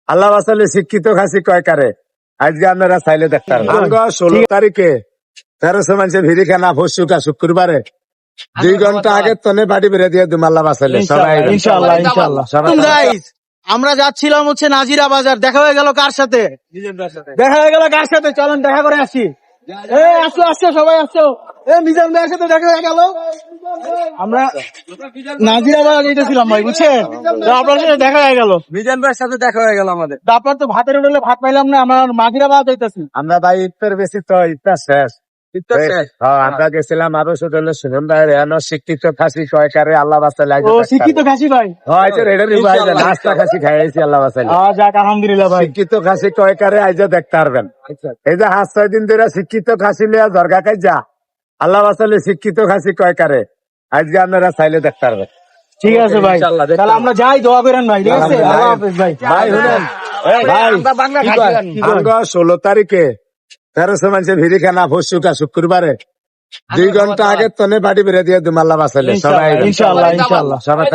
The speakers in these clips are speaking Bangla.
আল্লাহ বাসালে শিক্ষিত খাসি কয়কারে আজকে আপনারা চাইলে দেখতে পারবেন 16 তারিখে 1300 মানুষের ভিড়ি খানা পরশুকা শুক্রবারে 2 ঘন্টা আগে তনে বাড়ি বেড়ে দিয়ে দিম আল্লাহ বাসালে সবাই ইনশাআল্লাহ ইনশাআল্লাহ। সবাই গাইস আমরা যাচ্ছিলাম হচ্ছে নাজিরা বাজার, দেখা হয়ে গেল কার সাথে? দেখা হয়ে গেল কার সাথে? চলেন দেখা করে আসি। আসো আসো সবাই আসো। মিজান ভাইয়ের সাথে দেখা হয়ে গেল। আমরা নাজিরা বাজার যেতেছিলাম ভাই, বুঝছেন? তো আপনার সাথে দেখা হয়ে গেল, মিজান ভাইয়ের সাথে দেখা হয়ে গেল আমাদের। তারপর তো ভাতের হোটেলে ভাত পাইলাম না, আমরা নাজিরা বাজার যাইতেছি। আমরা ভাই ইফতার বেশি তো ইফতার শেষ। হ্যাঁ, আমরা গেছিলাম আরো ছোট হলে সুজন ভাইয়ের এনো শিক্ষিত খাসি কয়কারে আল্লাহ বাসালে ও শিক্ষিত খাসি ভাই, নাস্তা খাসি খাইছি আল্লাহ বাসালে যাক আলহামদুলিল্লাহ ভাই। শিক্ষিত খাসি কয়কারে আইজা দেখতে পারবেন। এই যে 5-6 দিন ধরে শিক্ষিত খাসি লিয়া দরগা খাই যা আল্লাহ বাসালে শিক্ষিত খাসি কয়কারে আজকে আপনারা চাইলে দেখতে পারবেন। ঠিক আছে ভাই, তাহলে আমরা যাই, দোয়া করেন ভাই। ঠিক আছে, আল্লাহ হাফেজ ভাই। ভাই শুনেন ভাই, 16 তারিখে 1300 মানুষের ভিড়ি খানা পরশুকা শুক্রবারে 2 ঘন্টা আগে তনে বাড়ি বেড়ে দিয়ে দিম আল্লাহ বাসালে সবাই ইনশাআল্লাহ ইনশাআল্লাহ। সবাই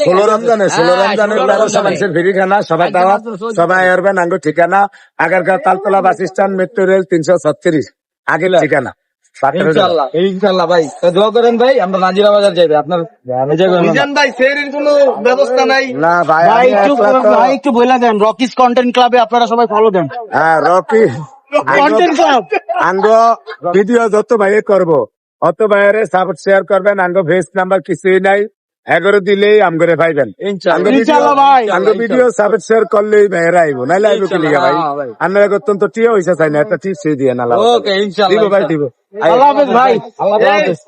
16 রমজানে 1300 মানুষের ভিড়ি খানা সবাই দাওয়াত, সবাই আসবেন। আঙ্গো ঠিকানা Agargaon Taltala bus stand, metro rail 336 আগের ঠিকানা। ইনশাআল্লাহ ভাই, তো দোয়া করেন ভাই, আমরা নাজিরা বাজার যাইবে। আপনার মিজান ভাই সেরির কোনো ব্যবস্থা নাই? না ভাই, ভাই আমি একটু একলা তো- ভাই একটু বলে দেন, রকিস কন্টেন্ট ক্লাবে আপনারা সবাই ফলো দেন। হ্যাঁ, রকি কন্টেন্ট ক্লাব আঙ্গো ভিডিও যত ভাই করবো অত ভাইয়ের সাপোর্ট শেয়ার করবেন। আঙ্গো ফেস নাম্বার কিছুই নাই, 11 দিলেই আমগরে পাইবেন। ইনশাআল্লাহ ভাই। আঙ্গো ভিডিও সাপোর্ট শেয়ার করলেই ভাইয়েরা আইব, নাইলে আইব কি লিগা ভাই? আপনার অত্যন্ত টিয়া হইসা চাই না, একটা টিপ দিয়ে না। ওকে ইনশাআল্লাহ দিব ভাই, দিব। আল্লাহ হাফেজ ভাই, আল্লাহ হাফেজ।